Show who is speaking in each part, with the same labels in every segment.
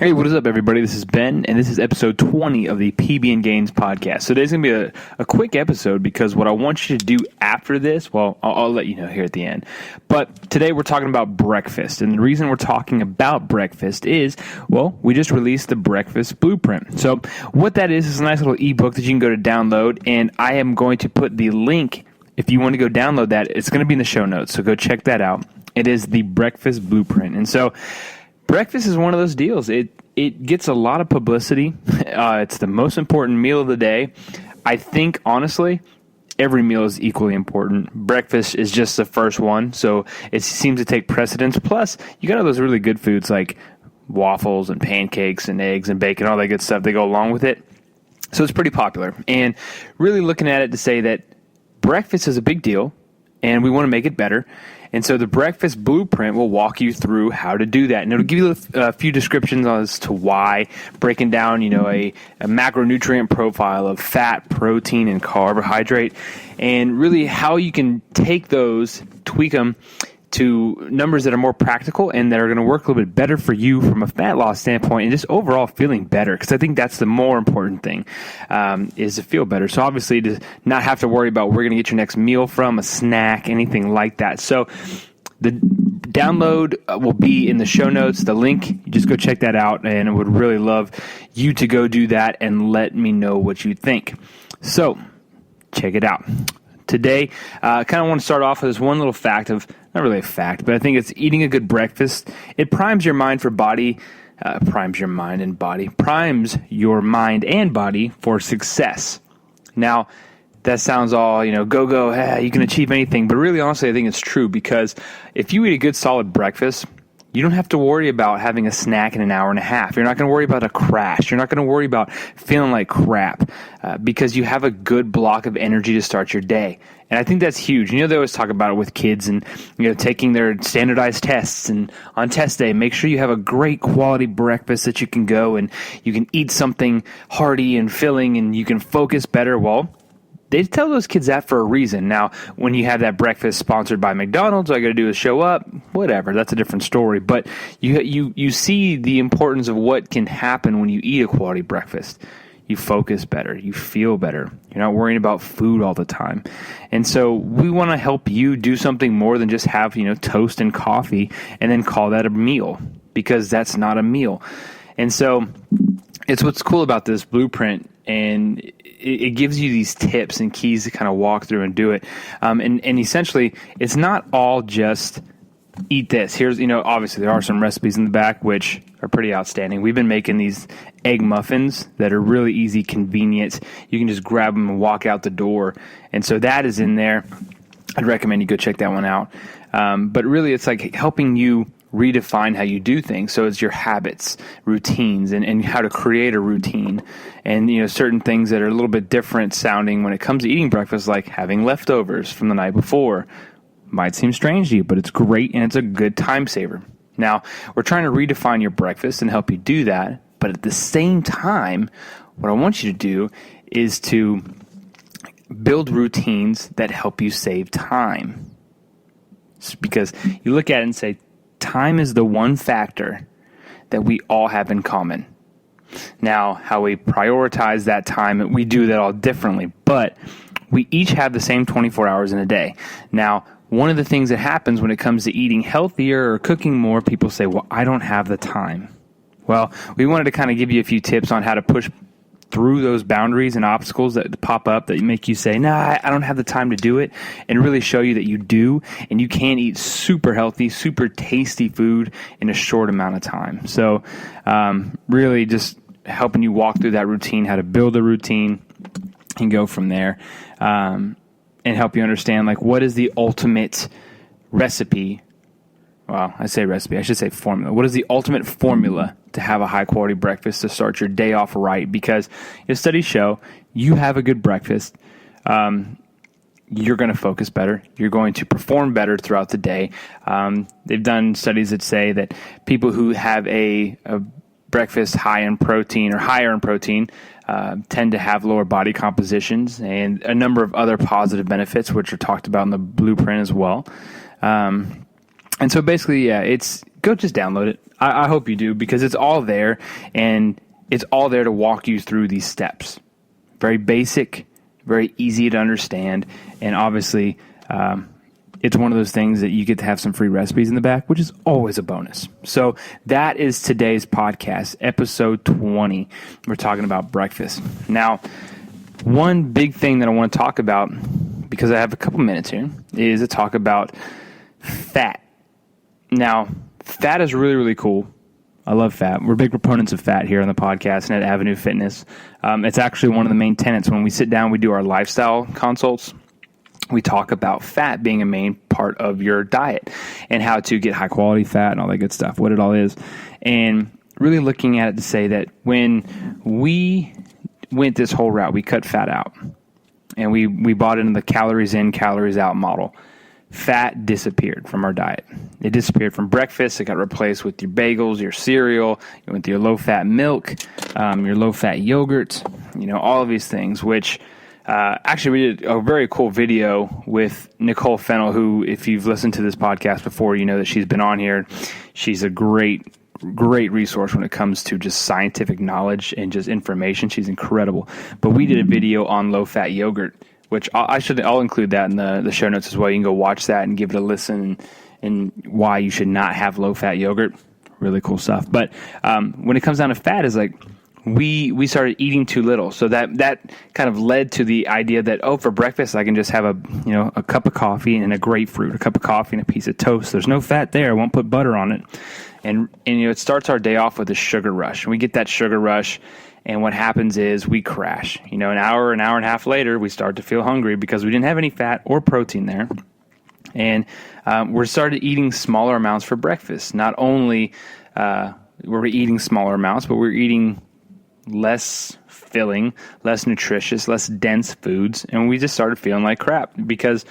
Speaker 1: Hey, what is up, everybody? This is Ben, and this is episode 20 of the PB and Gains podcast. So today's going to be a quick episode because what I want you to do after this, well, I'll let you know here at the end. But today we're talking about breakfast, and the reason we're talking about breakfast is, well, we just released the Breakfast Blueprint. So what that is a nice little ebook that you can go to download, and I am going to put the link. If you want to go download that, it's going to be in the show notes, so go check that out. It is the Breakfast Blueprint, and so breakfast is one of those deals. It gets a lot of publicity. It's the most important meal of the day. I think, honestly, every meal is equally important. Breakfast is just the first one, so it seems to take precedence. Plus, you got all those really good foods like waffles and pancakes and eggs and bacon, all that good stuff that go along with it. So it's pretty popular. And really looking at it to say that breakfast is a big deal, and we want to make it better. And so the Breakfast Blueprint will walk you through how to do that. And it'll give you a few descriptions as to why, breaking down, a macronutrient profile of fat, protein, and carbohydrate, and really how you can take those, tweak them to numbers that are more practical and that are going to work a little bit better for you from a fat loss standpoint and just overall feeling better. Because I think that's the more important thing, is to feel better. So obviously to not have to worry about where you're going to get your next meal from, a snack, anything like that. So the download will be in the show notes, the link. You just go check that out, and I would really love you to go do that and let me know what you think. So check it out. Today, I kind of want to start off with this one little fact of, not really a fact, but I think it's eating a good breakfast. It primes your mind and body for success. Now, that sounds all, go, you can achieve anything. But really, honestly, I think it's true because if you eat a good, solid breakfast, you don't have to worry about having a snack in an hour and a half. You're not going to worry about a crash. You're not going to worry about feeling like crap because you have a good block of energy to start your day. And I think that's huge. They always talk about it with kids and, taking their standardized tests. And on test day, make sure you have a great quality breakfast that you can go and you can eat something hearty and filling and you can focus better. Well, they tell those kids that for a reason. Now, when you have that breakfast sponsored by McDonald's, all you got to do is show up. Whatever, that's a different story. But you see the importance of what can happen when you eat a quality breakfast. You focus better. You feel better. You're not worrying about food all the time. And so we want to help you do something more than just have, toast and coffee and then call that a meal, because that's not a meal. And so it's what's cool about this blueprint, and it gives you these tips and keys to kind of walk through and do it. And essentially, it's not all just eat this. Here's, obviously there are some recipes in the back which are pretty outstanding. We've been making these egg muffins that are really easy, convenient. You can just grab them and walk out the door. And so that is in there. I'd recommend you go check that one out. But really, it's like helping you redefine how you do things. So it's your habits, routines, and how to create a routine. And, certain things that are a little bit different sounding when it comes to eating breakfast, like having leftovers from the night before. Might seem strange to you, but it's great and it's a good time saver. Now, we're trying to redefine your breakfast and help you do that. But at the same time, what I want you to do is to build routines that help you save time. Because you look at it and say, time is the one factor that we all have in common. Now, how we prioritize that time, we do that all differently, but we each have the same 24 hours in a day. Now, one of the things that happens when it comes to eating healthier or cooking more, people say, well, I don't have the time. Well, we wanted to kind of give you a few tips on how to push through those boundaries and obstacles that pop up that make you say, nah, I don't have the time to do it, and really show you that you do, and you can eat super healthy, super tasty food in a short amount of time. So really just helping you walk through that routine, how to build a routine, and go from there, and help you understand, like, what is the ultimate recipe. Well, I say recipe, I should say formula. What is the ultimate formula to have a high quality breakfast to start your day off right? Because studies show you have a good breakfast, you're going to focus better. You're going to perform better throughout the day. They've done studies that say that people who have a breakfast high in protein or higher in protein tend to have lower body compositions and a number of other positive benefits, which are talked about in the blueprint as well. And so basically, yeah, it's go just download it. I hope you do, because it's all there, and it's all there to walk you through these steps. Very basic, very easy to understand, and obviously it's one of those things that you get to have some free recipes in the back, which is always a bonus. So that is today's podcast, episode 20. We're talking about breakfast. Now, one big thing that I want to talk about, because I have a couple minutes here, is to talk about fat. Now, fat is really, really cool. I love fat. We're big proponents of fat here on the podcast and at Avenue Fitness. It's actually one of the main tenets. When we sit down, we do our lifestyle consults. We talk about fat being a main part of your diet and how to get high quality fat and all that good stuff, what it all is. And really looking at it to say that when we went this whole route, we cut fat out and we bought into the calories in, calories out model. Fat disappeared from our diet. It disappeared from breakfast. It got replaced with your bagels, your cereal, with your low-fat milk, your low-fat yogurt, all of these things, which actually we did a very cool video with Nicole Fennell, who, if you've listened to this podcast before, you know that she's been on here. She's a great resource when it comes to just scientific knowledge and just information. She's incredible. But we did a video on low-fat yogurt, which I'll include that in the show notes as well. You can go watch that and give it a listen and why you should not have low-fat yogurt. Really cool stuff. But when it comes down to fat, is like we started eating too little. So that kind of led to the idea that, for breakfast I can just have a cup of coffee and a grapefruit, a cup of coffee and a piece of toast. There's no fat there. I won't put butter on it. And it starts our day off with a sugar rush. And we get that sugar rush, and what happens is we crash. An hour and a half later, we start to feel hungry because we didn't have any fat or protein there. And we started eating smaller amounts for breakfast. Not only were we eating smaller amounts, but we were eating less filling, less nutritious, less dense foods. And we just started feeling like crap because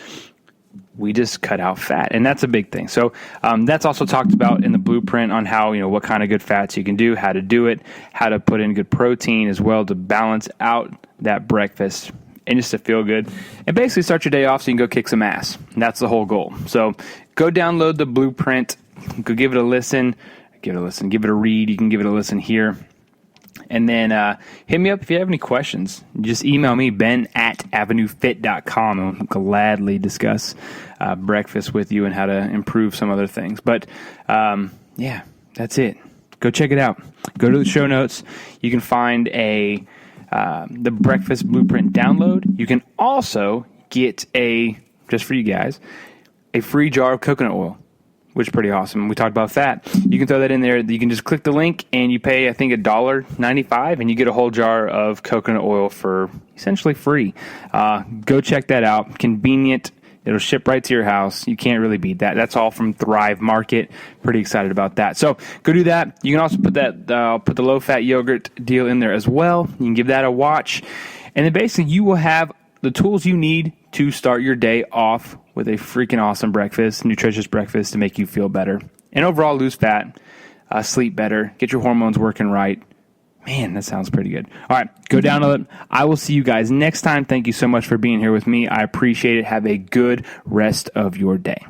Speaker 1: we just cut out fat, and that's a big thing. So that's also talked about in the blueprint on how, what kind of good fats you can do, how to do it, how to put in good protein as well to balance out that breakfast and just to feel good. And basically start your day off so you can go kick some ass. And that's the whole goal. So go download the blueprint, go give it a listen, give it a read. You can give it a listen here. And then hit me up if you have any questions. Just email me, ben@avenuefit.com, and I'll gladly discuss breakfast with you and how to improve some other things. But, that's it. Go check it out. Go to the show notes. You can find the Breakfast Blueprint download. You can also get just for you guys, a free jar of coconut oil, which is pretty awesome. We talked about fat. You can throw that in there. You can just click the link, and you pay, I think, $1.95, and you get a whole jar of coconut oil for essentially free. Go check that out. Convenient. It'll ship right to your house. You can't really beat that. That's all from Thrive Market. Pretty excited about that. So go do that. You can also put put the low-fat yogurt deal in there as well. You can give that a watch. And then basically you will have the tools you need to start your day off with a freaking awesome breakfast, nutritious breakfast to make you feel better. And overall, lose fat, sleep better, get your hormones working right. Man, that sounds pretty good. All right, go download it. I will see you guys next time. Thank you so much for being here with me. I appreciate it. Have a good rest of your day.